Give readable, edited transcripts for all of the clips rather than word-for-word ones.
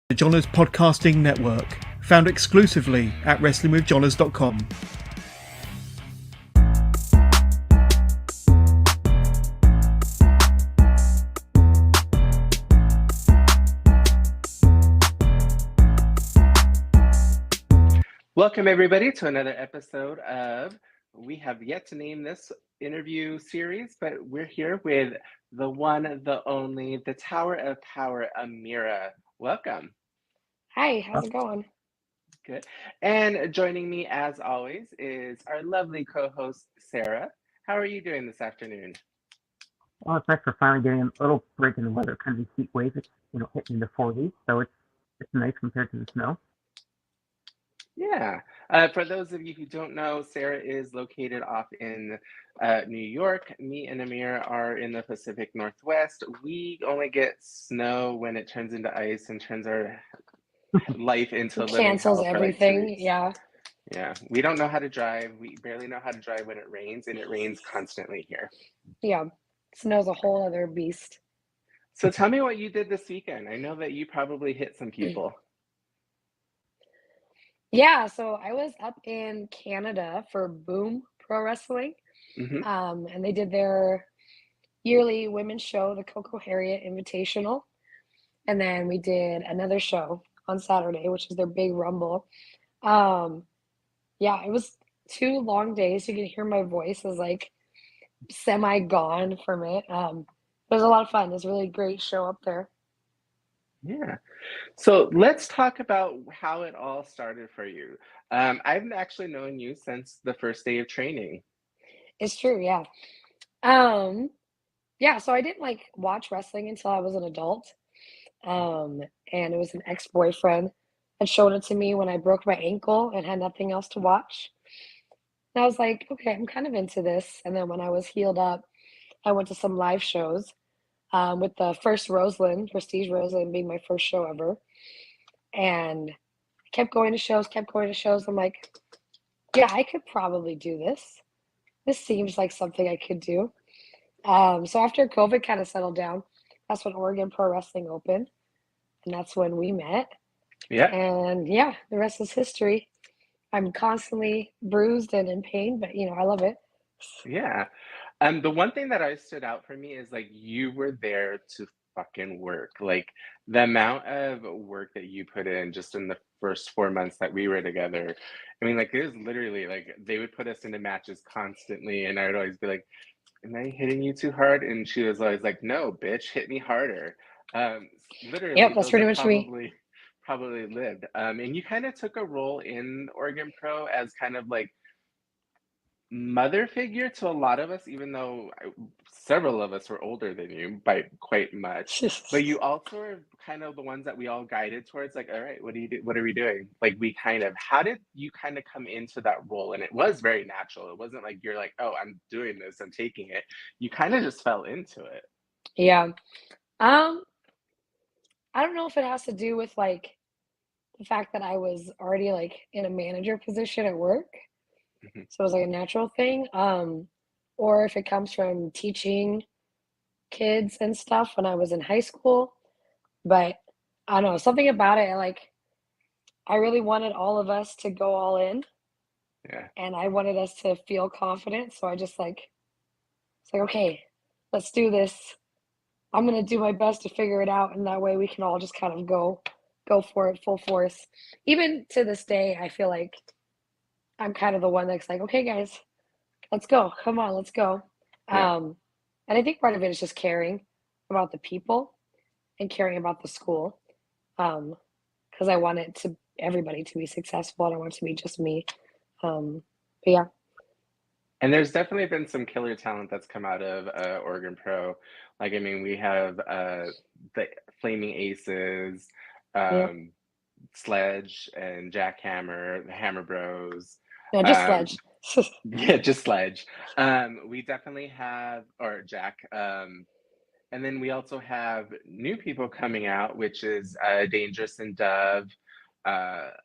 The Johners Podcasting Network, found exclusively at wrestlingwithjohners.com. Welcome everybody to another episode of, we have yet to name this interview series, but we're here with the one, the only, the Tower of Power, Amira. Welcome. Hi, how's it going? Good. And joining me as always is our lovely co-host, Sarah. How are you doing this afternoon? Well, it's nice for finally getting a little break in the weather. Kind of a heat wave. It's hitting the 40s, so it's nice compared to the snow. Yeah. For those of you who don't know, Sarah is located off in New York. Me and Amir are in the Pacific Northwest. We only get snow when it turns into ice and turns our life into living Cancels hell for everything. like 2 weeks. Yeah. We don't know how to drive. We barely know how to drive when it rains, and it rains constantly here. Yeah. Snow's a whole other beast. So tell me what you did this weekend. I know that you probably hit some people. Yeah, so I was up in Canada for Boom Pro Wrestling. And they did their yearly women's show, the Coco Harriet Invitational. And then we did another show on Saturday, which is their big rumble. Yeah, it was 2 long days. You can hear my voice is like semi-gone from it. It was a lot of fun. It was a really great show up there. Yeah. So let's talk about how it all started for you. I've actually known you since the first day of training. It's true, yeah. Yeah, so I didn't like watch wrestling until I was an adult. And it was an ex-boyfriend that showed it to me when I broke my ankle and had nothing else to watch. And I was like, okay, I'm kind of into this. And then when I was healed up, I went to some live shows with the first Prestige Roseland being my first show ever. And I kept going to shows. I'm like, yeah, I could probably do this. This seems like something I could do. So after COVID kind of settled down, that's when Oregon Pro Wrestling opened. And that's when we met. Yeah. And yeah, the rest is history. I'm constantly bruised and in pain, but I love it. Yeah. The one thing that always stood out for me is like you were there to fucking work. Like the amount of work that you put in just in the first 4 months that we were together. I mean, like it was literally like they would put us into matches constantly, and I would always be like, "Am I hitting you too hard?" And she was always like, "No, bitch, hit me harder." Literally, Yep, that's those pretty are much me. probably lived. And you kind of took a role in Oregon Pro as kind of like mother figure to a lot of us, even though several of us were older than you by quite much. But you also are kind of the ones that we all guided towards, like, all right, what do you do? What are we doing? Like, how did you kind of come into that role? And it was very natural. It wasn't like you're like, oh, I'm doing this, I'm taking it. You kind of just fell into it. Yeah. I don't know if it has to do with like the fact that I was already like in a manager position at work. So it was like a natural thing. Or if it comes from teaching kids and stuff when I was in high school. But I don't know, something about it, like I really wanted all of us to go all in. Yeah. And I wanted us to feel confident. So I just like, it's like, okay, let's do this. I'm gonna do my best to figure it out, and that way we can all just kind of go for it full force. Even to this day, I feel like I'm kind of the one that's like, okay, guys, let's go. Come on, let's go. Yeah. And I think part of it is just caring about the people and caring about the school, because I want everybody to be successful. I don't want it to be just me. But yeah. And there's definitely been some killer talent that's come out of Oregon Pro. Like, I mean, we have the Flaming Aces, Sledge and Jackhammer, the Hammer Bros. No, just Sledge. Yeah, just Sledge. We definitely have, or Jack. And then we also have new people coming out, which is Dangerous and Dove,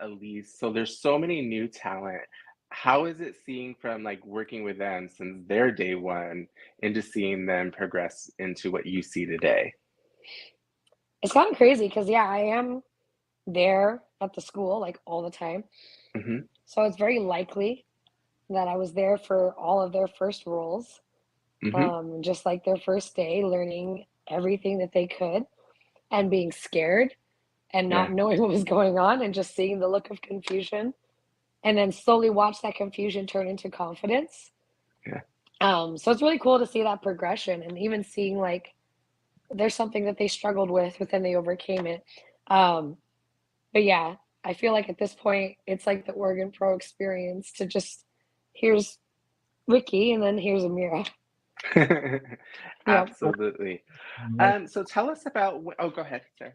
Elise. So there's so many new talent. How is it seeing from like working with them since their day one into seeing them progress into what you see today? It's gotten crazy because, yeah, I am there at the school like all the time. Hmm. So it's very likely that I was there for all of their first roles, Hmm. just like their first day, learning everything that they could and being scared and not Yeah. knowing what was going on and just seeing the look of confusion and then slowly watch that confusion turn into confidence. Yeah. So it's really cool to see that progression and even seeing like there's something that they struggled with, but then they overcame it. Um, but yeah, I feel like at this point, it's like the Oregon Pro experience to just here's Ricky and then here's Amira. Yep. Absolutely. So tell us about oh, go ahead, sir.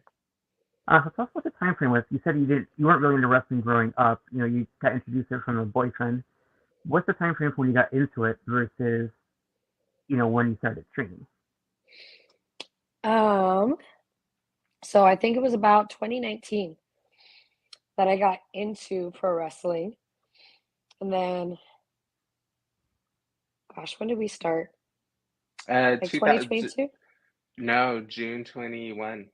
So tell us what the time frame was. You said you weren't really into wrestling growing up. You got introduced to it from a boyfriend. What's the time frame from when you got into it versus when you started training? Um, so I think it was about 2019 that I got into pro wrestling. And then, gosh, when did we start? Like 2000, 2022? no, June 21.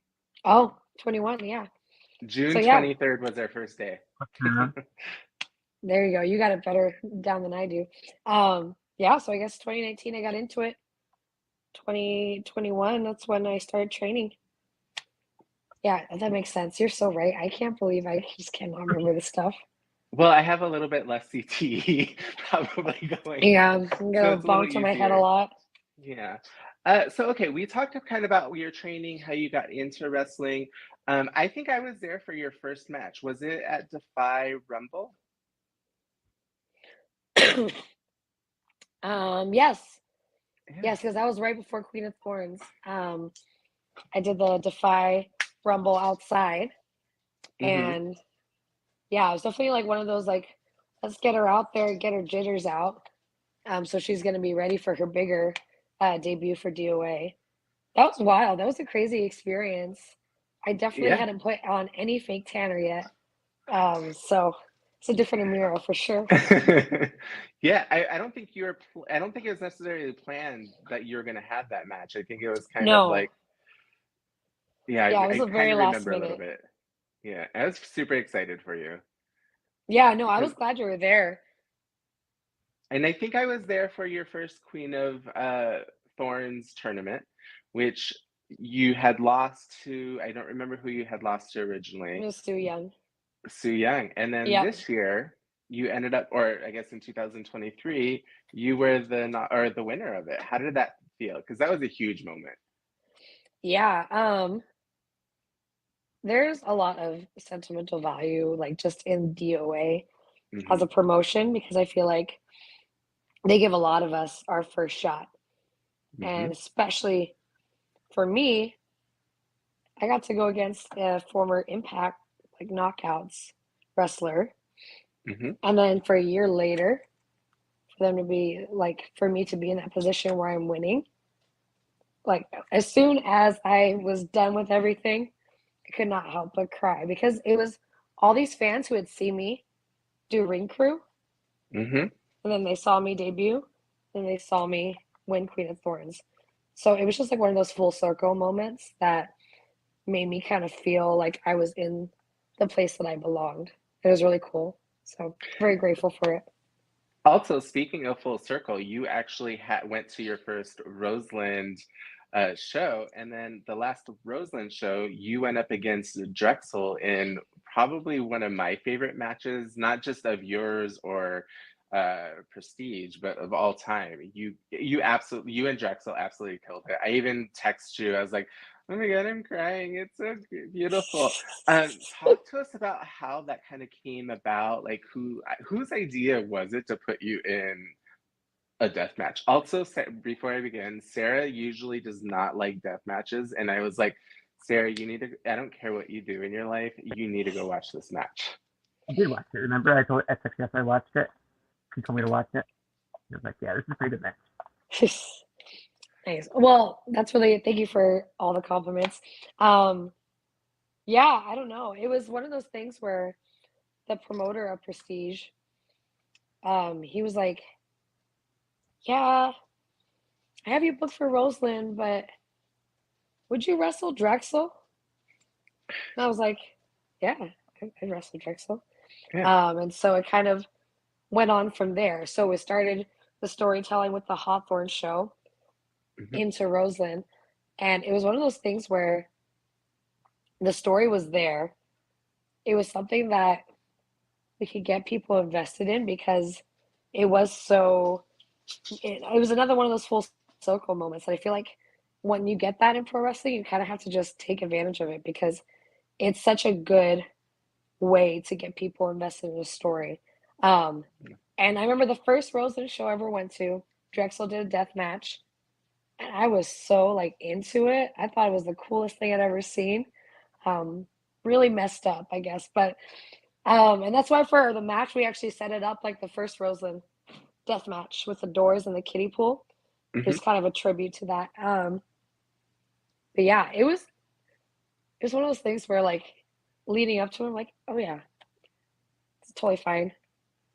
Oh, 21, yeah. So June yeah, 23rd was our first day. there you go. You got it better down than I do. Yeah, so I guess 2019 I got into it. 2021, that's when I started training. Yeah, that makes sense. You're so right. I can't believe I just cannot remember this stuff. Well, I have a little bit less CT probably going Yeah, on, I'm so gonna it's a little bonk to my head a easier. lot. Yeah. So okay, we talked kind of about your training, how you got into wrestling. I think I was there for your first match. Was it at Defy Rumble? Yes, Yeah. yes, because that was right before Queen of Thorns. I did the Defy Rumble outside, Mm-hmm. and yeah, it was definitely like one of those like, let's get her out there, get her jitters out. So she's gonna be ready for her bigger debut for DOA. That was wild. That was a crazy experience. I definitely Yeah. hadn't put on any fake tanner yet. So it's a different Amira for sure. Yeah, I don't think I don't think it was necessarily planned that you were going to have that match. I think it was kind of No, like, yeah, yeah, it was I a kind very of last remember a little minute. bit. Yeah, I was super excited for you Yeah, no, I because, was glad you were there. and I think I was there for your first Queen of Thorns tournament, which you had lost to, I don't remember who you had lost to It originally, was too young. Su Young. And then Yep. this year, you ended up, or I guess in 2023, you were the winner of it. How did that feel? Because that was a huge moment. Yeah. There's a lot of sentimental value, like just in DOA as Hmm. a promotion, because I feel like they give a lot of us our first shot. Hmm. And especially for me, I got to go against a former Impact like knockouts wrestler. Hmm. And then for a year later, for them to be like for me to be in that position where I'm winning. Like as soon as I was done with everything, I could not help but cry because it was all these fans who had seen me do ring crew Hmm. and then they saw me debut and they saw me win Queen of Thorns. So it was just like one of those full circle moments that made me kind of feel like I was in the place that I belonged. It was really cool. So very grateful for it. Also, speaking of full circle, you actually went to your first Roseland show, and then the last Roseland show, you went up against Drexel in probably one of my favorite matches, not just of yours or Prestige, but of all time. You and Drexel absolutely killed it. I even text you. I was like, "Oh my God, I'm crying. It's so beautiful." Talk to us about how that kind of came about. Like, whose idea was it to put you in a death match? Also, before I begin, Sarah usually does not like death matches, and I was like, Sarah, you need to. I don't care what you do in your life. You need to go watch this match. I did watch it. Remember, I texted you after I watched it. She told me to watch it. I was like, yeah, this is a pretty good match. Nice. Well, that's really thank you for all the compliments. Um, yeah, I don't know. It was one of those things where the promoter of Prestige, he was like, "Yeah, I have you booked for Roseland, but would you wrestle Drexel?" And I was like, Yeah, I wrestled Drexel. Yeah. And so it kind of went on from there. So it started the storytelling with the Hawthorne show Hmm. into Roseland. And it was one of those things where the story was there. It was something that we could get people invested in because it was so, it was another one of those full circle moments that I feel like when you get that in pro wrestling, you kind of have to just take advantage of it because it's such a good way to get people invested in a story. Um, and I remember the first Roseland show I ever went to, Drexel did a death match, and I was so like into it. I thought it was the coolest thing I'd ever seen. Um, really messed up, I guess, but and that's why for the match we actually set it up like the first Roseland death match with the doors and the kiddie pool. It Hmm. was kind of a tribute to that. But yeah, it was one of those things where like leading up to it, I'm like, oh yeah, it's totally fine,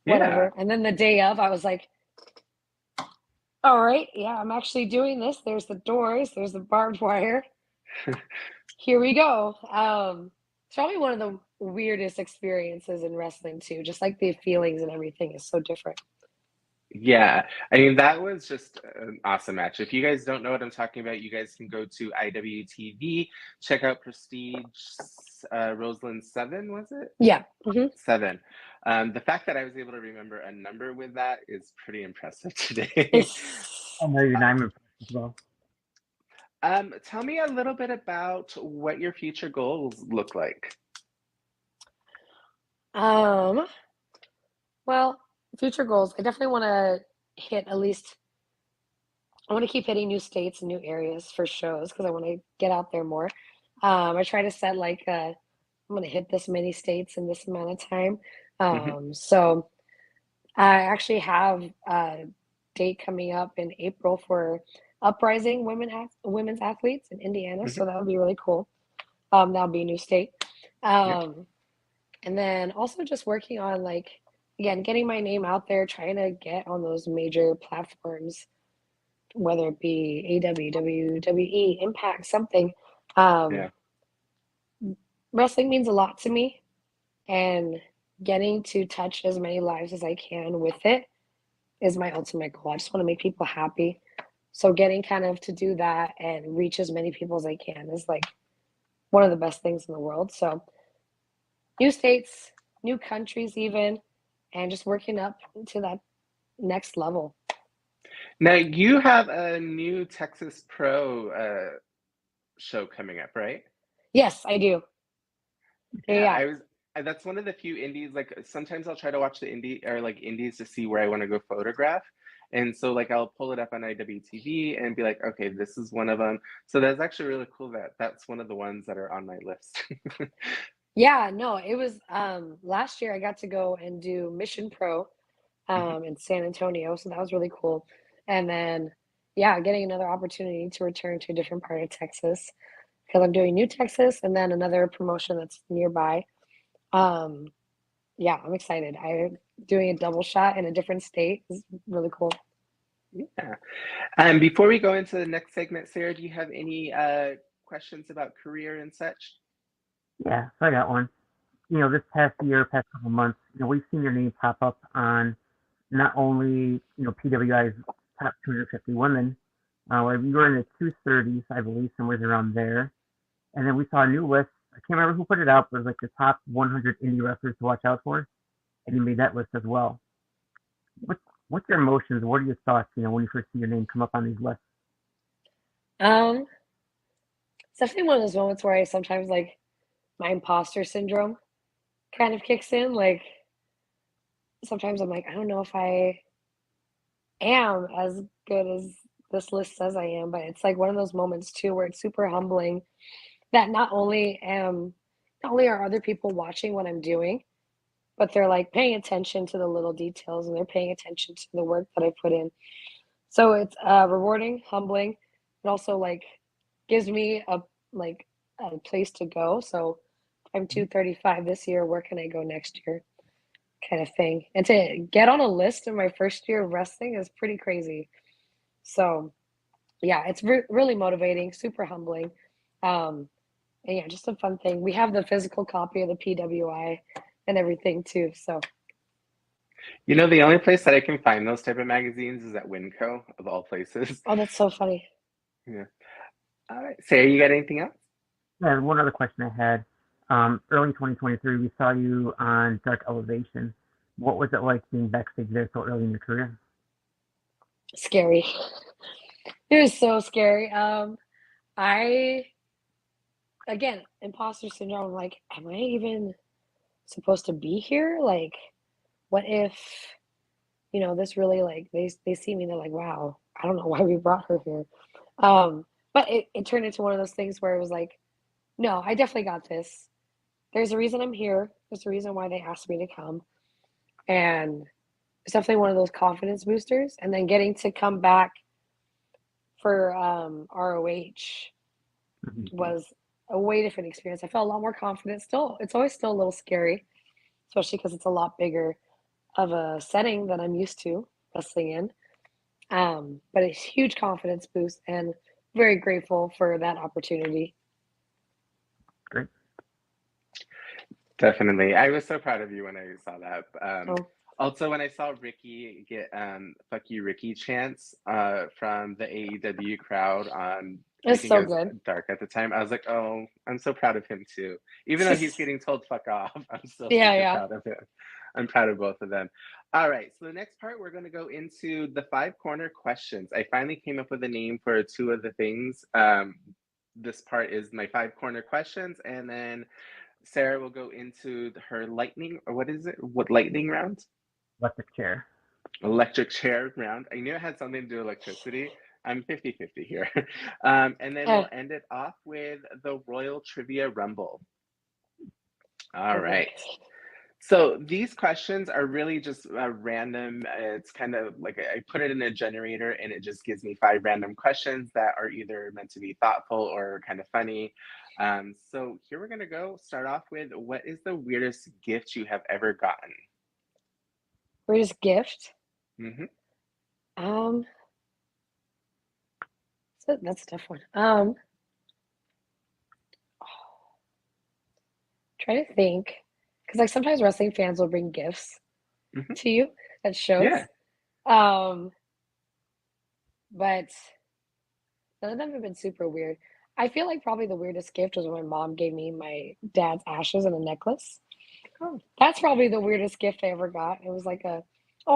Yeah. whatever. And then the day of, I was like, all right, yeah, I'm actually doing this. There's the doors, there's the barbed wire. Here we go. It's probably one of the weirdest experiences in wrestling too. Just like the feelings and everything is so different. Yeah, I mean, that was just an awesome match. If you guys don't know what I'm talking about, you guys can go to IWTV, check out Prestige Roseland 7, was it? Yeah. Hmm. 7. The fact that I was able to remember a number with that is pretty impressive today. I know you're not impressed as well. Tell me a little bit about what your future goals look like. um, well, future goals. I definitely want to hit at least. I want to keep hitting new states and new areas for shows because I want to get out there more. I try to set like I'm going to hit this many states in this amount of time. Hmm. So I actually have a date coming up in April for Uprising women's athletes in Indiana, Hmm. so that would be really cool. That'll be a new state. Yeah. Um, and then also just working on like again getting my name out there, trying to get on those major platforms, whether it be AW, WWE, Impact, something. Um, Yeah. Wrestling means a lot to me, and getting to touch as many lives as I can with it is my ultimate goal. I just want to make people happy. So getting kind of to do that and reach as many people as I can is like one of the best things in the world. So new states, new countries even, and just working up to that next level. Now you have a new Texas Pro show coming up, right? Yes, I do. Yeah, Yeah, yeah. that's one of the few indies, like sometimes I'll try to watch the indie or like indies to see where I want to go photograph. And so like I'll pull it up on IWTV and be like, okay, this is one of them. So that's actually really cool that that's one of the ones that are on my list. Yeah, no, it was last year I got to go and do Mission Pro Mhm. in San Antonio, so that was really cool. And then yeah, getting another opportunity to return to a different part of Texas because I'm doing New Texas and then another promotion that's nearby. Um, yeah, I'm excited. I'm doing a double shot in a different state is really cool. Yeah. Before we go into the next segment, Sarah, do you have any questions about career and such? Yeah, so I got one. This past year, past couple months, we've seen your name pop up on not only, PWI's top 250 women, where you were in the 230s, I believe, somewhere around there. And then we saw a new list. I can't remember who put it out, but it was like the top 100 indie wrestlers to watch out for. And you made that list as well. What, what's your emotions? What are your thoughts, when you first see your name come up on these lists? Um, it's definitely one of those moments where I sometimes like my imposter syndrome kind of kicks in. Like sometimes I'm like, I don't know if I am as good as this list says I am, but it's like one of those moments too where it's super humbling that not only are other people watching what I'm doing, but they're like paying attention to the little details and they're paying attention to the work that I put in. So it's rewarding, humbling. It also like gives me like a place to go. So I'm 235 this year. Where can I go next year? Kind of thing. And to get on a list in my first year of wrestling is pretty crazy. So yeah, it's really motivating, super humbling. Um, And yeah, just a fun thing. We have the physical copy of the PWI and everything too. So, You know, the only place that I can find those type of magazines is at Winco, of all places. oh, that's so funny. Yeah. All right. Sarah, you got anything else? Yeah, one other question I had. Early 2023, we saw you on Dark Elevation. What was it like being backstage there so early in your career? Scary. It was so scary. I again, imposter syndrome. I'm like, am I even supposed to be here? Like, what if this really like they see me and they're like, wow, I don't know why we brought her here. But it turned into one of those things where it was like, no, I definitely got this. There's a reason I'm here. There's a reason why they asked me to come. And it's definitely one of those confidence boosters. And then getting to come back for ROH was a way different experience. I felt a lot more confident. Still, it's always still a little scary, especially because it's a lot bigger of a setting than I'm used to wrestling in. But a huge confidence boost and very grateful for that opportunity. Great. Definitely. I was so proud of you when I saw that. Oh, Also, when I saw Ricky get "fuck you, Ricky" chants from the AEW crowd on, I it's think so it was good. Dark at the time, I was like, oh, I'm so proud of him too. Even though he's getting told "fuck off," I'm still Yeah, super yeah. proud of him. I'm proud of both of them. All right, so the next part, we're going to go into the 5 corner questions. I finally came up with a name for 2 of the things. This part is my 5 corner questions, and then Sarah will go into her lightning, or what is it? What lightning round? Electric chair. Electric chair round. I knew it had something to do with electricity. I'm 50-50 here. And then we'll end it off with the Royal Trivia Rumble. All right. So these questions are really just random. It's kind of like I put it in a generator and it just gives me 5 random questions that are either meant to be thoughtful or kind of funny. So here we're going to go start off with, what is the weirdest gift you have ever gotten? Weirdest gift? Mm-hmm. That's a tough one. Trying to think, because like sometimes wrestling fans will bring gifts Mm-hmm. to you at shows. Yeah. But none of them have been super weird. I feel like probably the weirdest gift was when my mom gave me my dad's ashes and a necklace. Oh. That's probably the weirdest gift I ever got. It was like oh,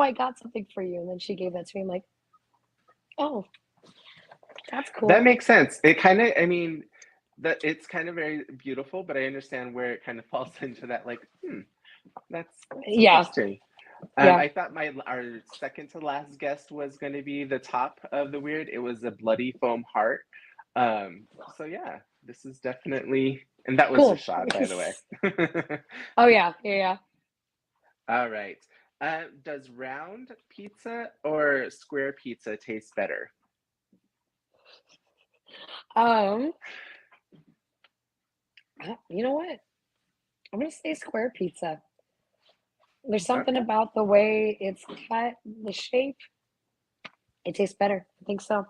I got something for you. And then she gave that to me. I'm like, oh, that's cool. That makes sense. It kind of, I mean, that it's kind of very beautiful, but I understand where it kind of falls into that, like, that's Yeah. interesting. Yeah. I thought our second to last guest was going to be the top of the weird. It was a bloody foam heart. So yeah, this is definitely, and that was Cool. a shot, by the way. Oh yeah, yeah. All right. Does round pizza or square pizza taste better? You know what? I'm gonna say square pizza. There's something Okay. about the way it's cut, the shape. It tastes better. I think so.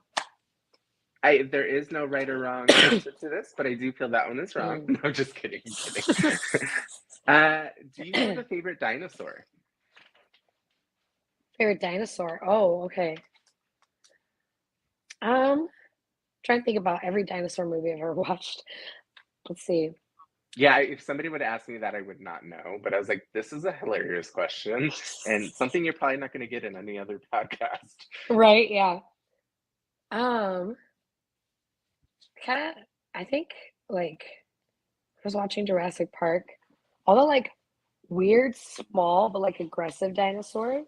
There is no right or wrong answer to this, but I do feel that one is wrong. No, I'm just kidding. I'm kidding. Do you have a favorite dinosaur? Favorite dinosaur? Oh, okay. Trying to think about every dinosaur movie I've ever watched. Let's see. Yeah, if somebody would ask me that, I would not know. But I was like, this is a hilarious question and something you're probably not going to get in any other podcast. Right? Yeah. Kind of. I think like I was watching Jurassic Park. All the like weird, small but like aggressive dinosaurs.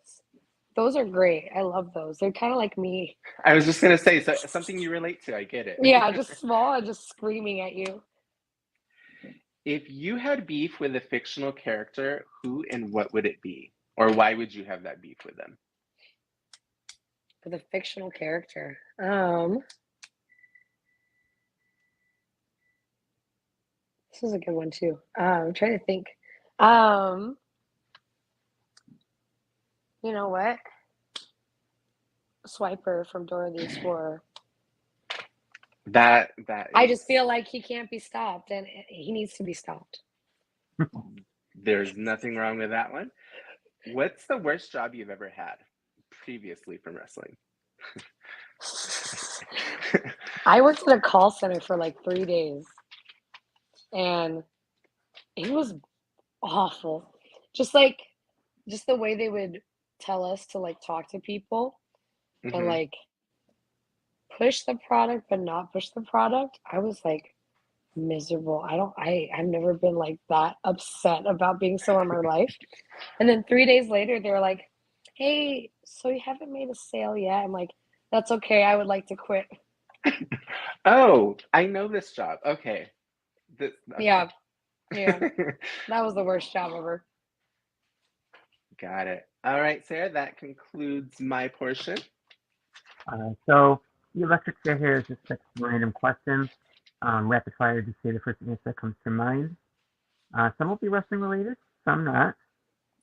Those are great. I love those. They're kind of like me. I was just going to say, so something you relate to. I get it. Yeah, just small and just screaming at you. If you had beef with a fictional character, who and what would it be? Or why would you have that beef with them? With a fictional character. This is a good one too. I'm trying to think. You know what? Swiper from Dora the Explorer. That I is, just feel like he can't be stopped, and he needs to be stopped. there's nothing wrong with that one. What's the worst job you've ever had previously from wrestling? I worked at a call center for like 3 days, and it was awful. Just like, just the way they would tell us to like talk to people and Hmm. like push the product but not push the product. I was like miserable. I've never been like that upset about being somewhere in my life. And then 3 days later they were like, "Hey, so you haven't made a sale yet?" I'm like, "That's okay. I would like to quit." Oh, I know this job. Okay. Okay. Yeah, yeah. That was the worst job ever. Got it. All right, Sarah, that concludes my portion. So the electric chair here is just like random questions. Rapid fire, just say the first answer that comes to mind. Some will be wrestling related, some not.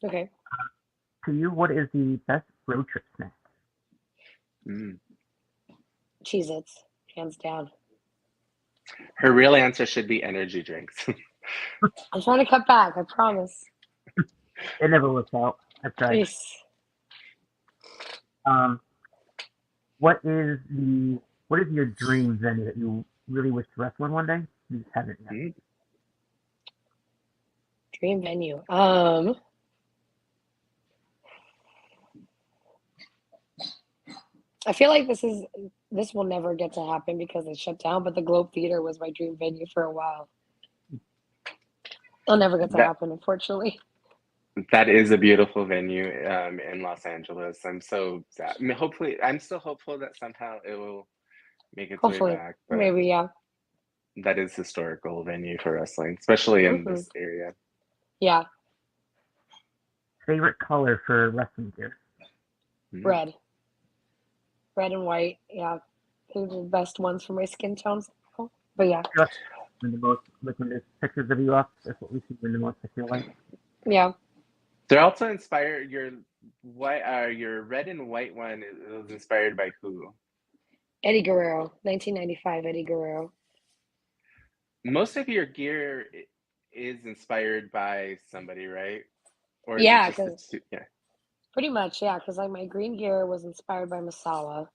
Okay. To you, what is the best road trip snack? Mm. Cheez-Its, hands down. Her real answer should be energy drinks. I'm trying to cut back, I promise. It never works out. I tried. Please. Um, what is your dream venue that you really wish to wrestle in one day? You just haven't yet. Mm. Dream venue. I feel like this will never get to happen because it shut down, but the Globe Theater was my dream venue for a while. It'll never get to That happen, unfortunately. that is a beautiful venue in Los Angeles. I'm so sad. I mean, hopefully, I'm still hopeful that somehow it will make its way Hopefully. back, but Maybe, yeah. that is historical venue for wrestling, especially in Hmm. this area. Yeah. Favorite color for wrestling gear? Mm. Red. Red and white. Yeah. They're the best ones for my skin tones. But yeah. Just when the most like when there's pictures of you up, that's what we see when the most I feel like. Yeah. They're also inspired. Your red and white one was inspired by who? Eddie Guerrero. 1995 Eddie Guerrero. Most of your gear is inspired by somebody, right? Or is it Yeah, just the because two? Yeah. pretty much, yeah, because like my green gear was inspired by Masala.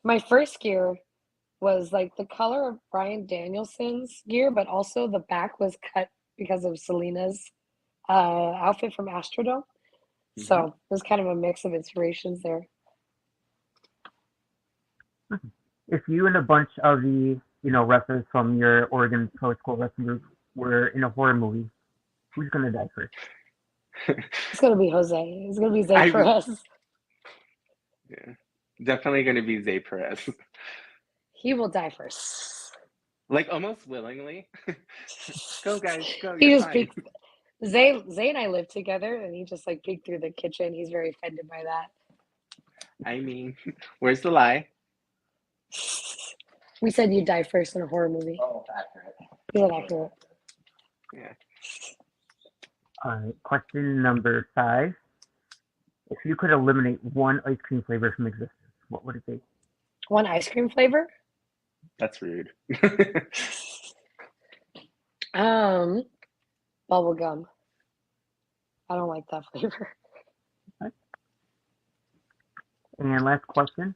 My first gear was like the color of Brian Danielson's gear, but also the back was cut because of Selena's outfit from Astrodome. Hmm. So it was kind of a mix of inspirations there. If you and a bunch of the wrestlers from your Oregon Pro School Wrestling group were in a horror movie, who's gonna die first? It's gonna be Jose. It's gonna be Zay I Perez. Yeah, definitely going to be Zay Perez. He will die first. Like almost willingly. Go guys, go. He You're just fine. peeked. Zay and I live together, and he just like peeked through the kitchen. He's very offended by that. I mean, where's the lie? We said you'd die first in a horror movie. Oh, accurate. Is that accurate? Yeah. All right, question number 5. If you could eliminate one ice cream flavor from existence, what would it be? One ice cream flavor? That's rude. Bubble gum. I don't like that flavor. And last question.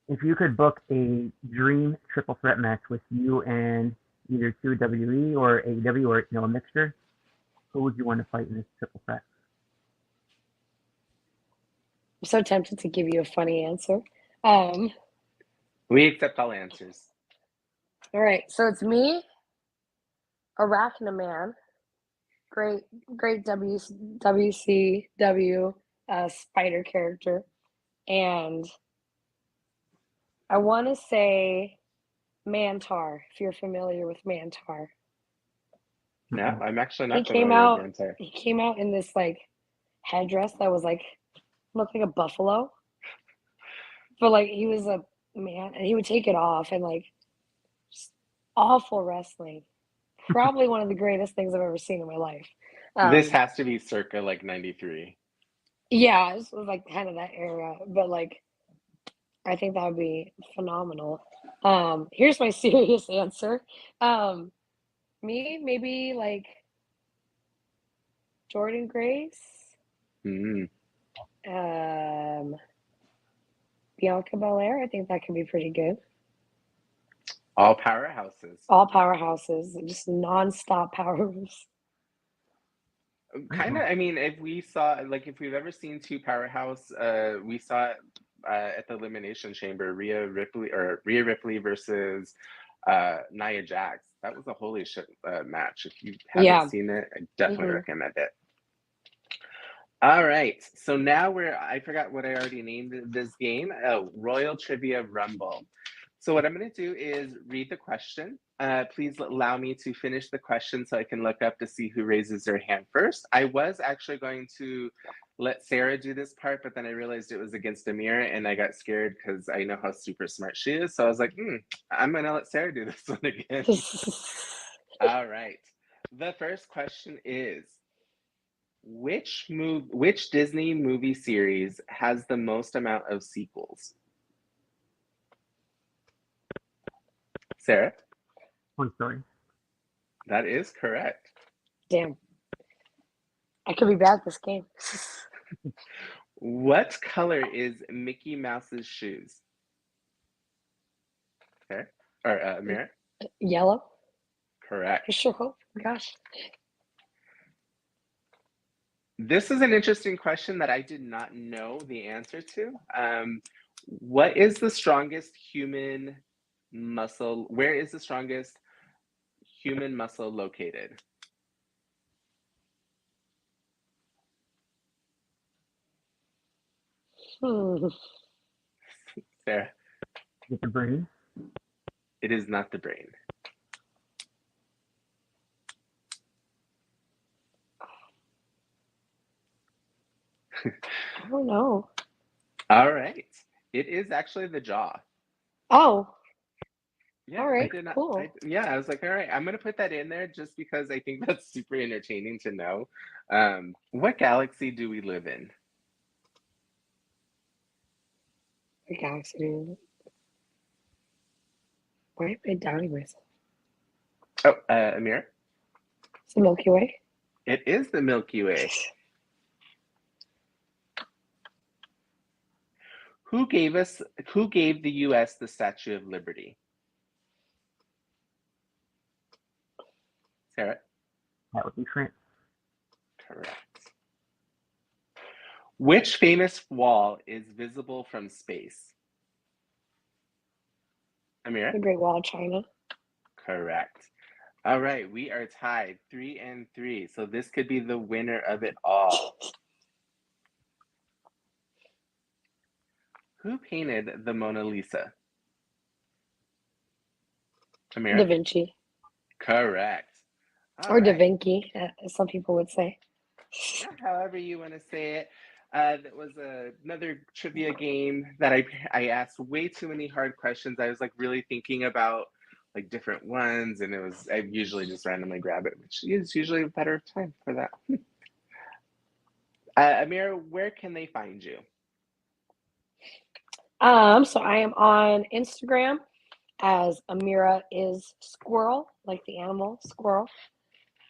If you could book a dream triple threat match with you and either WWE or AEW or a mixture, who would you want to fight in this triple threat? I'm so tempted to give you a funny answer. All We accept all answers. right, so it's me, Arachnaman, great WCW spider character, and I want to say Mantar, if you're familiar with Mantar. No, I'm actually He not came familiar with out. Mantar. He came out in this like headdress that was like looked like a buffalo, but like he was a man, and he would take it off and like just awful wrestling. Probably one of the greatest things I've ever seen in my life. This has to be circa like 93. Yeah, this was like kind of that era, but like I think that would be phenomenal. Here's my serious answer. Me, maybe like Jordan Grace, Mm. Bianca Belair. I think that could be pretty good. All powerhouses. All powerhouses, just nonstop powers. Kind of, I mean, if we've ever seen two powerhouse, we saw it at the Elimination Chamber, Rhea Ripley versus Nia Jax. That was a holy shit match. If you haven't Yeah. seen it, I definitely Mhm. recommend it. All right, so now I forgot what I already named this game. Oh, Royal Trivia Rumble. So what I'm going to do is read the question. Please allow me to finish the question so I can look up to see who raises their hand first. I was actually going to let Sarah do this part, but then I realized it was against Amira, and I got scared because I know how super smart she is. So I was like, I'm going to let Sarah do this one again. All right. The first question is, which Disney movie series has the most amount of sequels? Sarah? Toy Story. That is correct. Damn. I could be bad at this game. What color is Mickey Mouse's shoes? Okay. Or Amira? Yellow? I Correct. sure hope. Gosh. This is an interesting question that I did not know the answer to. What is the strongest human muscle? Where is the strongest human muscle located? Sarah? Get the brain. It is not the brain. I don't know. All right. It is actually the jaw. Oh. Yeah, All right, I did not. cool. I was like, all right, I'm gonna put that in there just because I think that's super entertaining to know. What galaxy do we live in? The galaxy. Why am I doubting myself? Oh, Amir? It's the Milky Way. It is the Milky Way. Who gave the US the Statue of Liberty? Sarah? That would be France. Correct. Which famous wall is visible from space? Amira? The Great Wall of China. Correct. All right, we are tied 3-3. So this could be the winner of it all. Who painted the Mona Lisa? Amira? Da Vinci. Correct. All or Da right. Vinci, as some people would say. Yeah, however you want to say it. That was another trivia game that I asked way too many hard questions. I was like really thinking about like different ones, and I usually just randomly grab it, which is usually a better time for that. Amira, where can they find you? So I am on Instagram as Amira is Squirrel, like the animal squirrel.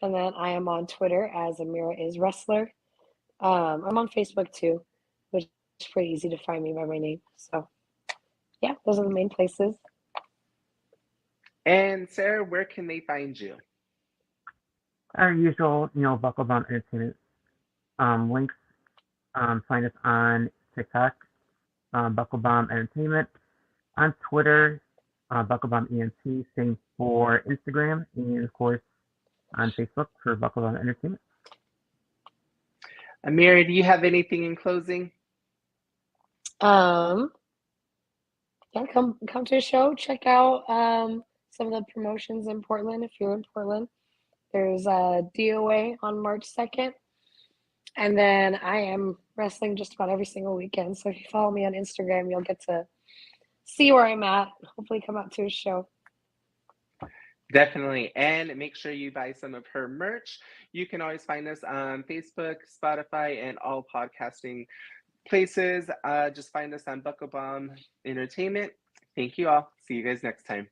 And then I am on Twitter as Amira is Wrestler. I'm on Facebook too, which is pretty easy to find me by my name. So yeah, those are the main places. And Sarah, where can they find you? Our usual, Buckle Bomb Entertainment links. Find us on TikTok, Buckle Bomb Entertainment, on Twitter, Buckle Bomb ENT, same for Instagram, and of course on Facebook for Buckle Bomb Entertainment. Amira, do you have anything in closing? Yeah, come to a show. Check out some of the promotions in Portland if you're in Portland. There's a DOA on March 2nd. And then I am wrestling just about every single weekend. So if you follow me on Instagram, you'll get to see where I'm at. Hopefully come out to a show. Definitely. And make sure you buy some of her merch. You can always find us on Facebook, Spotify, and all podcasting places. Just find us on Buckle Bomb Entertainment. Thank you all. See you guys next time.